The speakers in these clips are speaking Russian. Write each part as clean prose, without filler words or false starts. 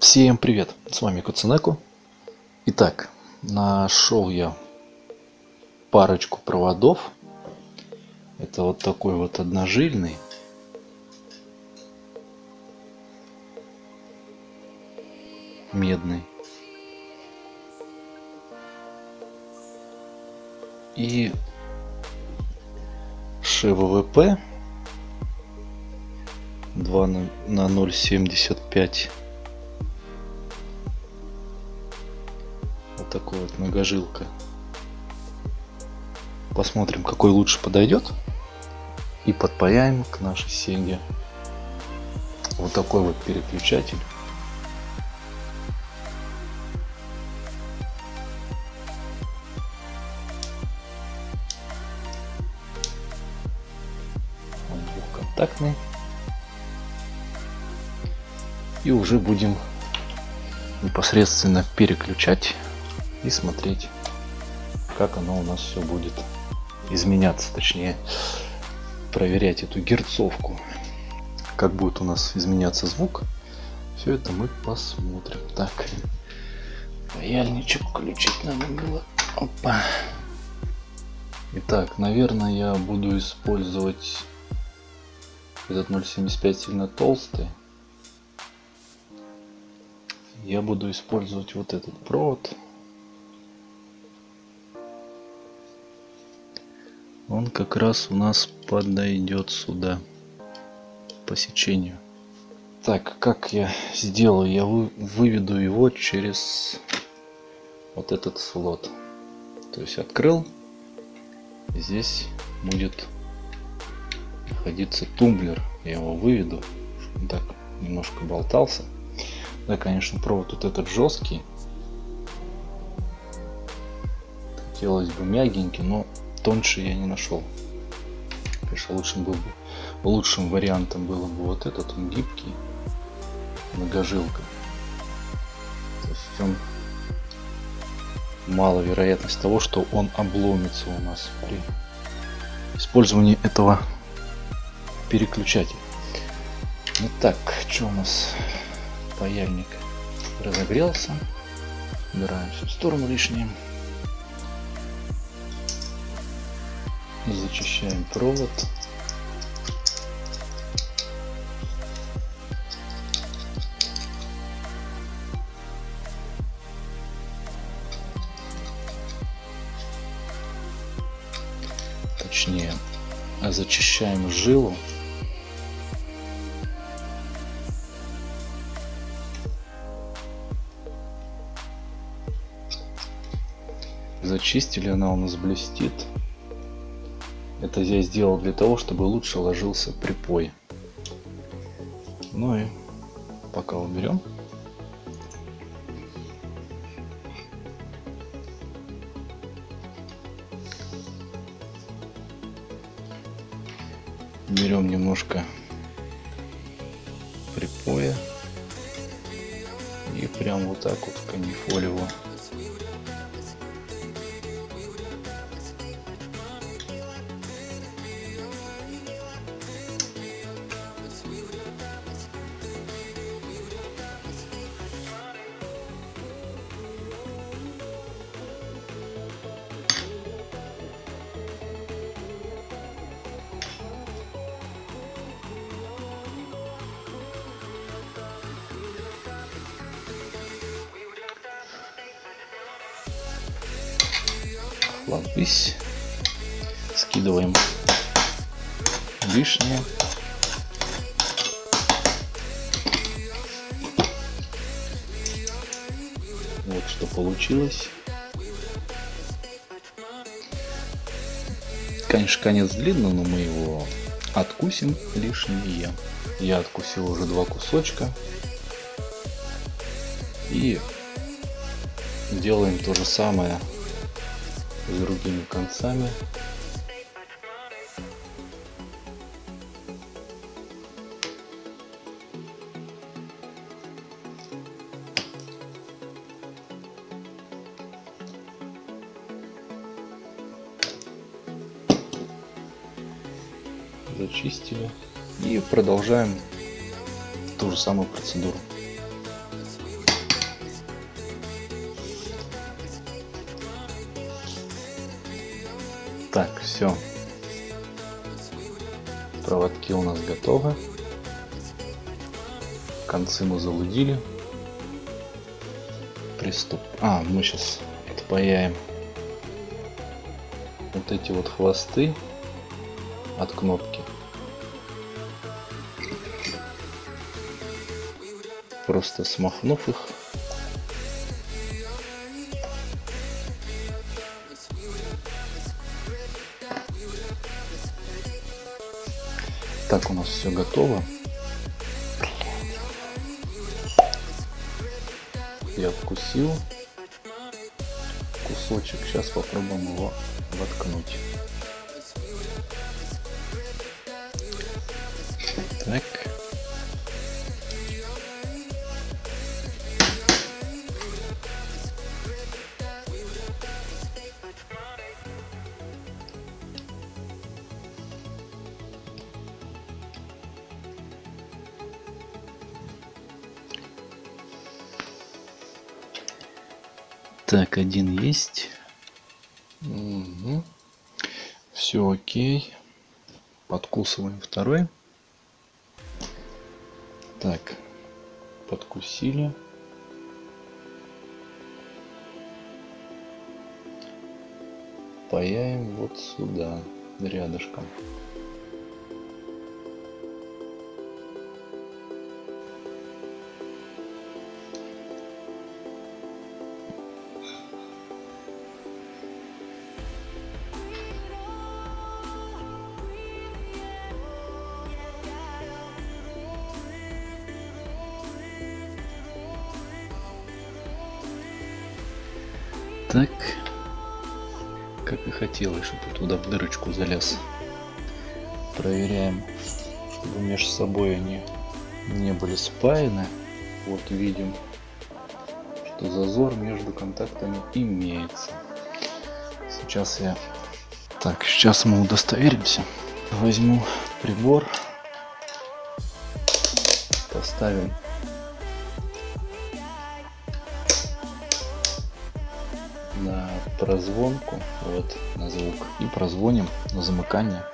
Всем привет! С вами Куцунеку. Итак, нашел я парочку проводов. Это вот такой вот одножильный. Медный. И ШВВП 2 на 0,75. Вот такой вот многожилка. Посмотрим, какой лучше подойдет. И подпаяем к нашей Сеге вот такой вот переключатель. Он двухконтактный. И уже будем непосредственно переключать и смотреть, как оно у нас все будет изменяться, точнее проверять эту герцовку, как будет у нас изменяться звук. Все это мы посмотрим. Так, паяльничек включить надо было. Опа. Итак, наверное, я буду использовать этот 0,75 сильно толстый. Я буду использовать вот этот провод. Он как раз у нас подойдет сюда по сечению. Так, как я сделаю? Я выведу его через вот этот слот. То есть открыл. Здесь будет находиться тумблер. Я его выведу. Он так немножко болтался. Да, конечно, провод вот этот жесткий. Хотелось бы мягенький, но тоньше я не нашел. Конечно, лучшим вариантом было бы вот этот, он гибкий, многожилка. То есть он мало вероятность того, что он обломится у нас при использовании этого переключателя. Итак, что у нас? Паяльник разогрелся. Убираем все в сторону лишнее. Зачищаем провод. Точнее, зачищаем жилу. Зачистили, она у нас блестит. Это я сделал для того, чтобы лучше ложился припой. Ну и пока уберем. Берем немножко припоя и прям вот так вот в канифоль его. Ложись, скидываем лишнее. Вот что получилось. Конечно, конец длинный, но мы его откусим лишнее. Я откусил уже 2 кусочка. И делаем то же самое с другими концами. Зачистили и продолжаем ту же самую процедуру. Так, все. Проводки у нас готовы. Концы мы залудили. Мы сейчас отпаяем вот эти вот хвосты от кнопки. Просто смахнув их. Так, у нас все готово. Я откусил кусочек. Сейчас попробуем его воткнуть. Так. Так, один есть. Угу. Все окей. Подкусываем второй. Так, подкусили. Паяем вот сюда, рядышком. Так, как и хотелось, чтобы туда в дырочку залез. Проверяем, чтобы между собой они не были спаяны. Вот видим, что зазор между контактами имеется. Сейчас мы удостоверимся. Возьму прибор, поставим на прозвонку, вот на звук, и прозвоним на замыкание.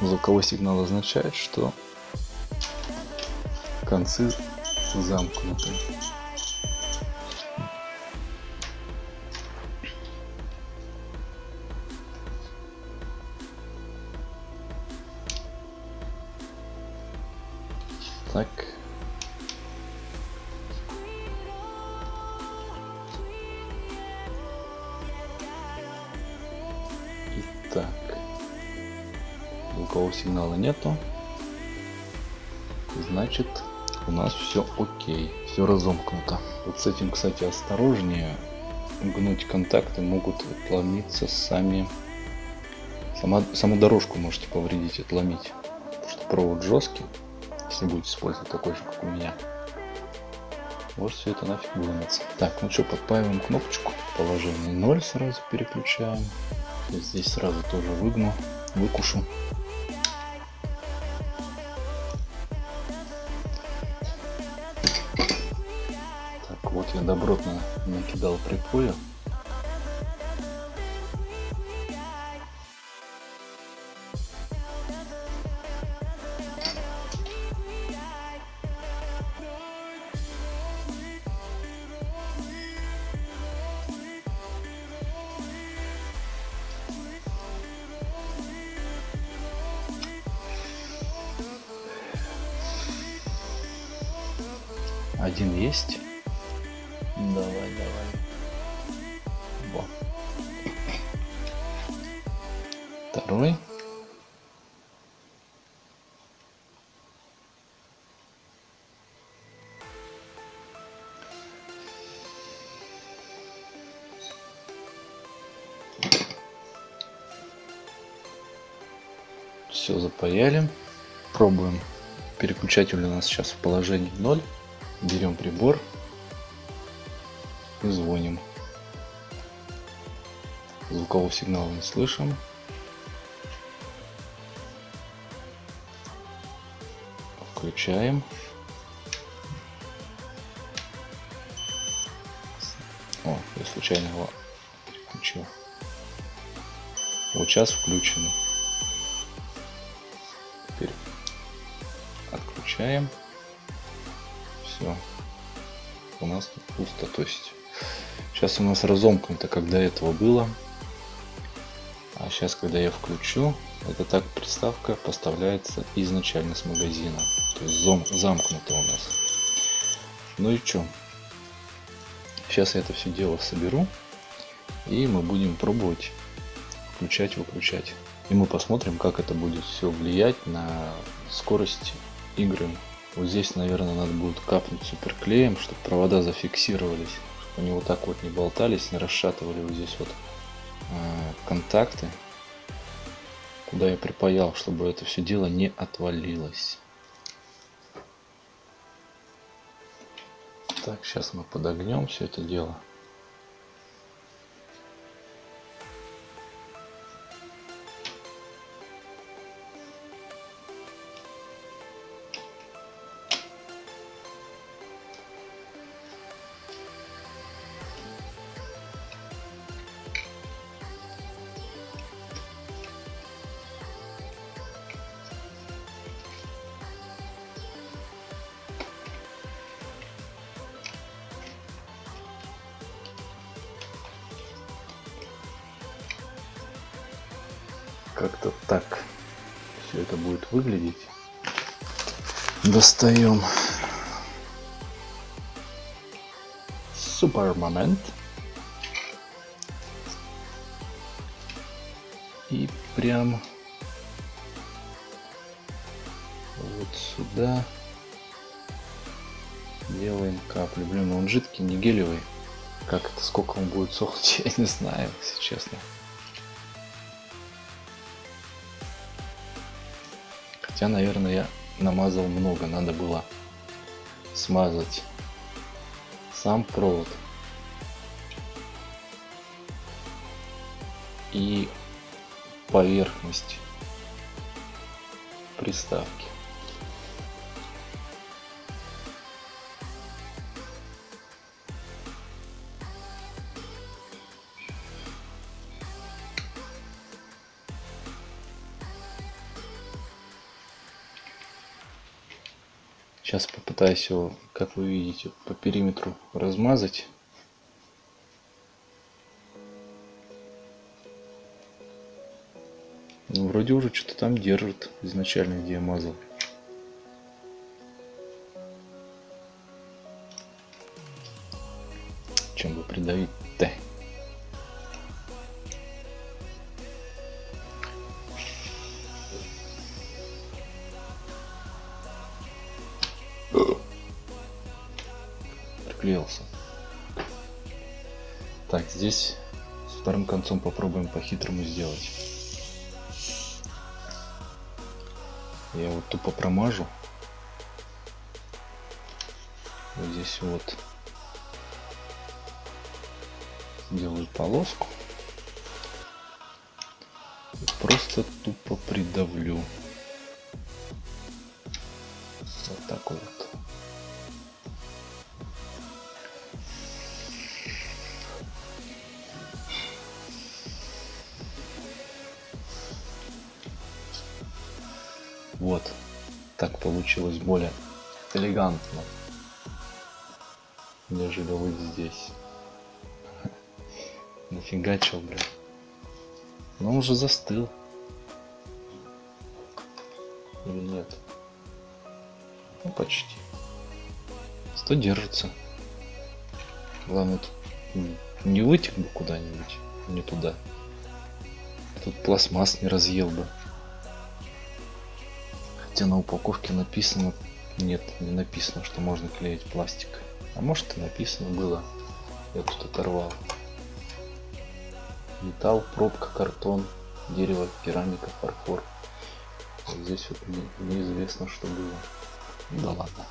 Звуковой сигнал означает, что концы замкнуты. Так. Итак. Звукового сигнала нету. Значит, у нас все окей. Все разомкнуто. Вот с этим, кстати, осторожнее. Гнуть контакты могут отломиться сами. Саму дорожку можете повредить, отломить. Потому что провод жесткий. Если будете использовать такой же, как у меня, может все это нафиг выломаться. Так, ну что, подпаиваем кнопочку. Положение 0 сразу переключаем. Здесь сразу тоже выгну, выкушу. Так, вот я добротно накидал припоя. Один есть. Давай. Во. Второй. Все запаяли. Пробуем. Переключатель у нас сейчас в положении 0. Берем прибор и звоним. Звукового сигнала не слышим. Включаем. О, я случайно его включил. Вот сейчас включено. Теперь отключаем. Все. У нас тут пусто. То есть сейчас у нас разомкнуто, как до этого было. А сейчас, когда я включу, это так приставка поставляется изначально с магазина. То есть замкнуто у нас. Ну и что? Сейчас я это все дело соберу. И мы будем пробовать включать-выключать. И мы посмотрим, как это будет все влиять на скорость игры. Вот здесь, наверное, надо будет капнуть суперклеем, чтобы провода зафиксировались. Чтобы они вот так вот не болтались, не расшатывали вот здесь вот контакты, куда я припаял, чтобы это все дело не отвалилось. Так, сейчас мы подогнем все это дело. Как-то так все это будет выглядеть. Достаем супер момент и прям вот сюда делаем каплю. Блин, он жидкий, не гелевый. Как это, сколько он будет сохнуть, я не знаю, если честно. Хотя, наверное, я намазал много. Надо было смазать сам провод и поверхность приставки. Сейчас попытаюсь его, как вы видите, по периметру размазать. Ну, вроде уже что-то там держит изначально, где я мазал. Чем бы придавить-то? Приклеился. Так, здесь с вторым концом попробуем по-хитрому сделать. Я вот тупо промажу. Вот здесь вот сделаю полоску. И просто тупо придавлю. Вот так вот. Вот, так получилось более элегантно, нежели вот здесь. Нафигачил, бля. Но он уже застыл. Или нет? Ну, почти. Что держится. Главное, тут не вытек бы куда-нибудь, не туда. Тут пластмасс не разъел бы. Хотя на упаковке написано, нет, не написано, что можно клеить пластик. А может и написано было. Я тут оторвал. Металл, пробка, картон, дерево, керамика, фарфор. Вот здесь вот неизвестно, что было. Да ладно.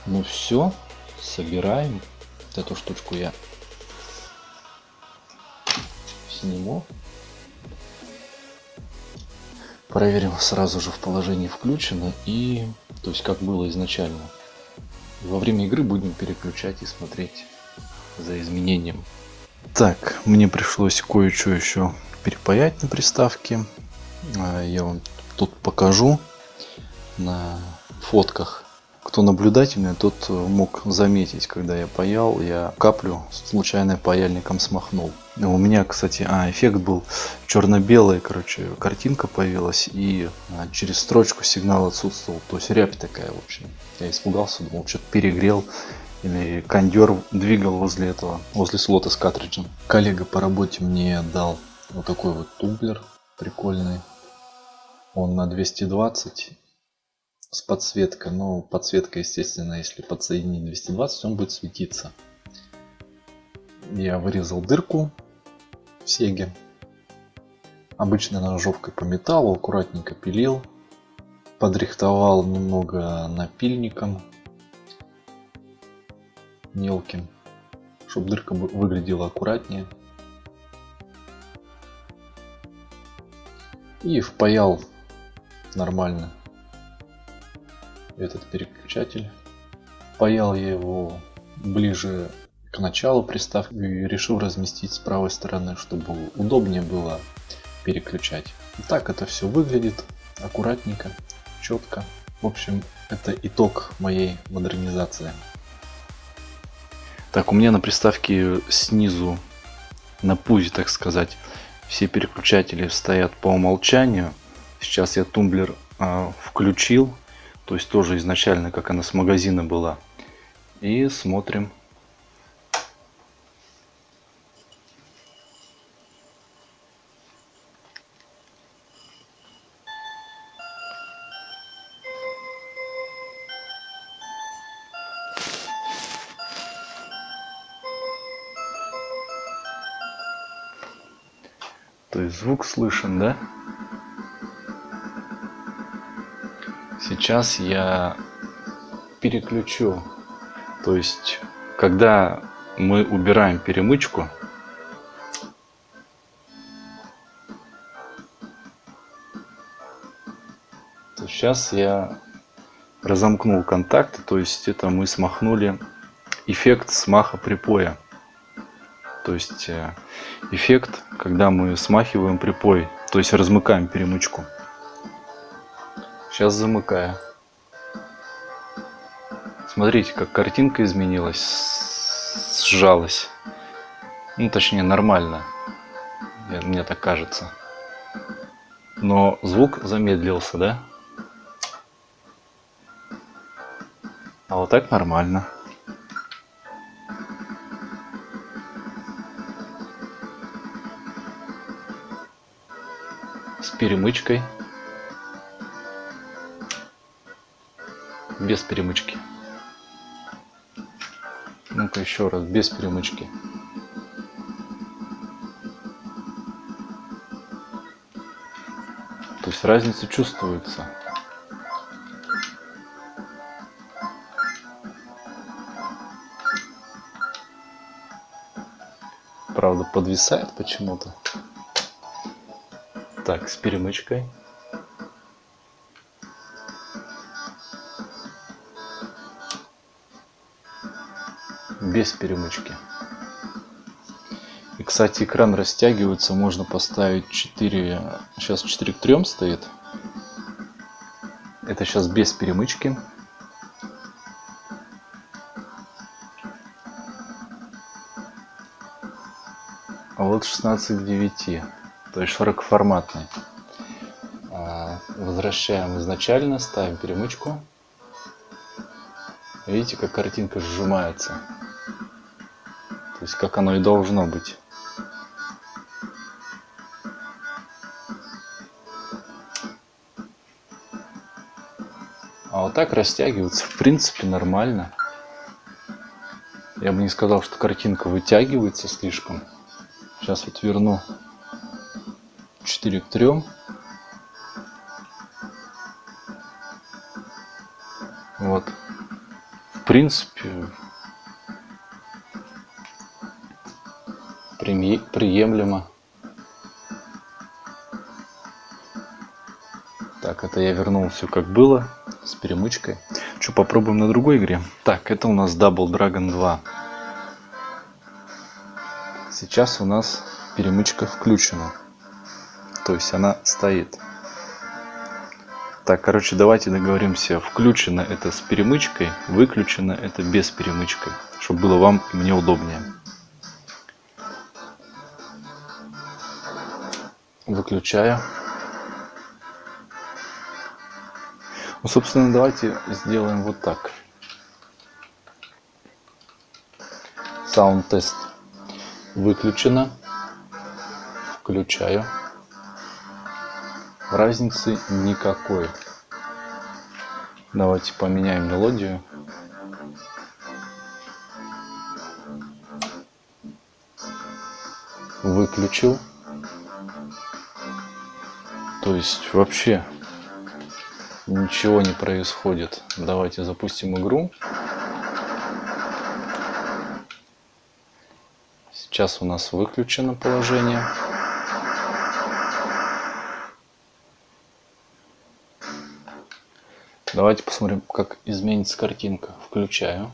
Ну все, собираем. Вот эту штучку я сниму. Проверим сразу же в положении включено и, то есть как было изначально. Во время игры будем переключать и смотреть за изменением Так, мне пришлось кое-что еще перепаять на приставке. Я вам тут покажу на фотках. Кто наблюдательный, тот мог заметить, когда я паял, я каплю случайно паяльником смахнул. У меня, кстати, эффект был черно-белая, короче, картинка появилась, и через строчку сигнал отсутствовал. То есть рябь такая, в общем. Я испугался, думал, что-то перегрел. Или кондер двигал возле этого, возле слота с картриджем. Коллега по работе мне дал вот такой вот тумблер прикольный. Он на 220 с подсветкой. Но подсветка, естественно, если подсоединить 220, он будет светиться. Я вырезал дырку в сеге. Обычной ножовкой по металлу, аккуратненько пилил. Подрихтовал немного напильником мелким, чтобы дырка выглядела аккуратнее. И впаял нормально этот переключатель. Впаял я его ближе к началу приставки и решил разместить с правой стороны, чтобы удобнее было переключать. И так это все выглядит аккуратненько, четко. В общем, это итог моей модернизации. Так, у меня на приставке снизу, на пузе, так сказать, все переключатели стоят по умолчанию. Сейчас я тумблер включил, то есть тоже изначально, как она с магазина была. И смотрим. То есть звук слышен, да? Сейчас я переключу. То есть, когда мы убираем перемычку, то сейчас я разомкнул контакты. То есть, это мы смахнули эффект смаха припоя. То есть эффект, когда мы смахиваем припой, то есть размыкаем перемычку. Сейчас замыкаю. Смотрите, как картинка изменилась, сжалась. Ну, точнее, нормально. Мне так кажется. Но звук замедлился, да? А вот так нормально. С перемычкой. Без перемычки. Ну-ка еще раз, без перемычки. То есть разница чувствуется. Правда, подвисает почему-то. Так, с перемычкой. Без перемычки. И, кстати, экран растягивается. Можно поставить 4. Сейчас 4:3 стоит. Это сейчас без перемычки. А вот 16:9. То есть широкоформатный. Возвращаем изначально, ставим перемычку. Видите, как картинка сжимается. То есть как оно и должно быть. А вот так растягивается, в принципе, нормально. Я бы не сказал, что картинка вытягивается слишком. Сейчас вот верну 4:3. Вот. В принципе, приемлемо. Так, это я вернул все как было, с перемычкой. Что, попробуем на другой игре? Так, это у нас Double Dragon 2. Сейчас у нас перемычка включена. То есть она стоит. Так, короче, давайте договоримся. Включено это с перемычкой, выключено это без перемычки, чтобы было вам и мне удобнее. Выключаю. Ну, собственно, давайте сделаем вот так. Саунд-тест выключено. Включаю. Разницы никакой. Давайте поменяем мелодию. Выключил. То есть вообще ничего не происходит. Давайте запустим игру. Сейчас у нас выключено положение. Давайте посмотрим, как изменится картинка. Включаю.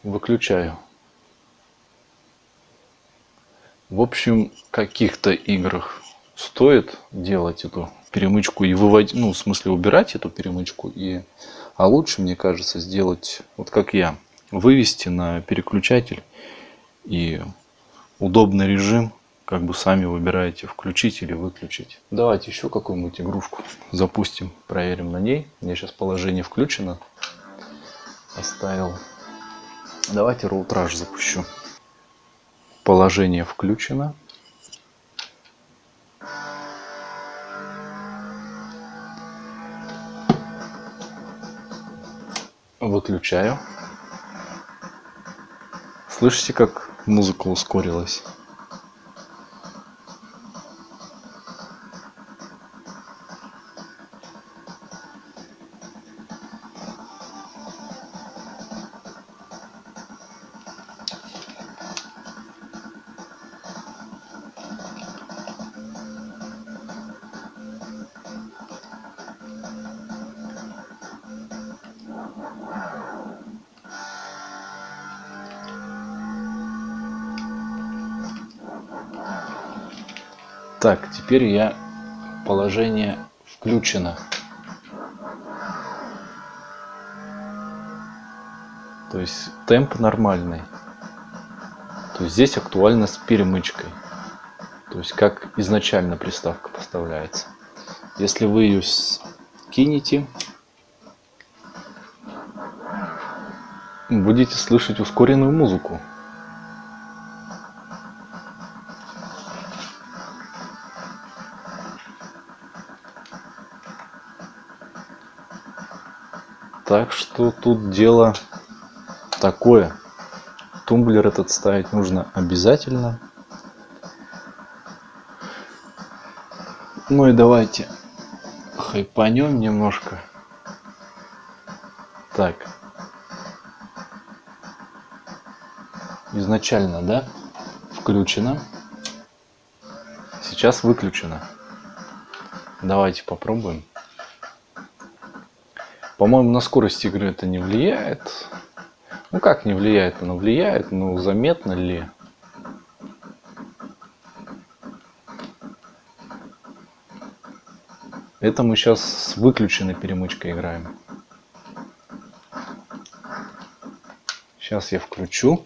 Выключаю. В общем, в каких-то играх стоит делать эту перемычку и выводить, ну, в смысле убирать эту перемычку. А лучше, мне кажется, сделать, вот как я, вывести на переключатель и удобный режим, как бы сами выбираете, включить или выключить. Давайте еще какую-нибудь игрушку запустим, проверим на ней. У меня сейчас положение включено. Поставил. Давайте Road Rush запущу. Положение включено. Выключаю. Слышите, как музыка ускорилась? Так, теперь положение включено. То есть темп нормальный. То есть здесь актуально с перемычкой. То есть как изначально приставка поставляется. Если вы ее кинете, будете слышать ускоренную музыку. Так что тут дело такое. Тумблер этот ставить нужно обязательно. Ну и давайте хайпанем немножко. Так. Изначально, да? Включено. Сейчас выключено. Давайте попробуем. По-моему, на скорость игры это не влияет. Ну как не влияет? Оно влияет, но заметно ли? Это мы сейчас с выключенной перемычкой играем. Сейчас я включу.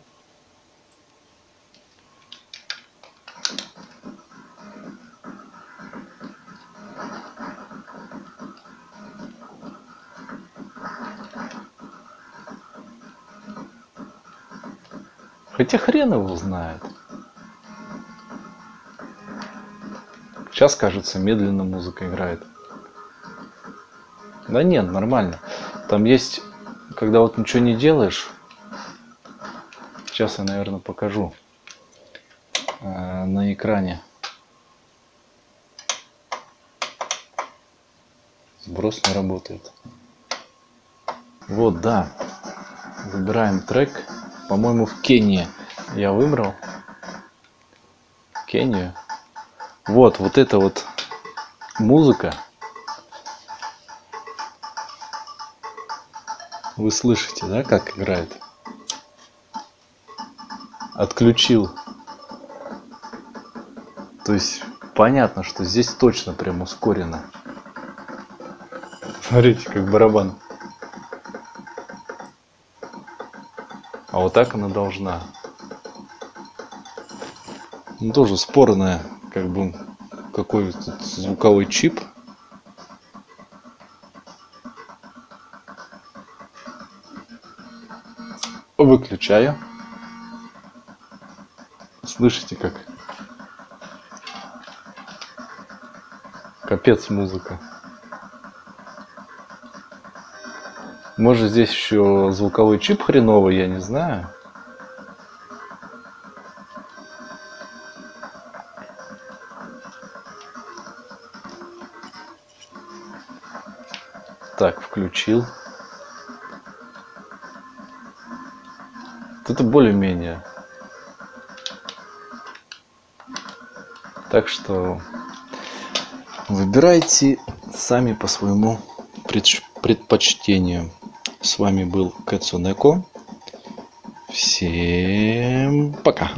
Хотя хрен его знает. Сейчас, кажется, медленно музыка играет. Да нет, нормально. Там есть, когда вот ничего не делаешь. Сейчас я, наверное, покажу на экране. Сброс не работает. Вот, да. Выбираем трек. По-моему, в Кении я выбрал. Кению. Вот эта вот музыка. Вы слышите, да, как играет? Отключил. То есть понятно, что здесь точно прям ускорено. Смотрите, как барабан. А вот так она должна. Ну, тоже спорная, как бы, какой тут звуковой чип. Выключаю. Слышите, как? Капец музыка. Может, здесь еще звуковой чип хреновый, я не знаю. Так, включил. Это более-менее. Так что выбирайте сами по своему предпочтению. С вами был Кэцунеко. Всем пока.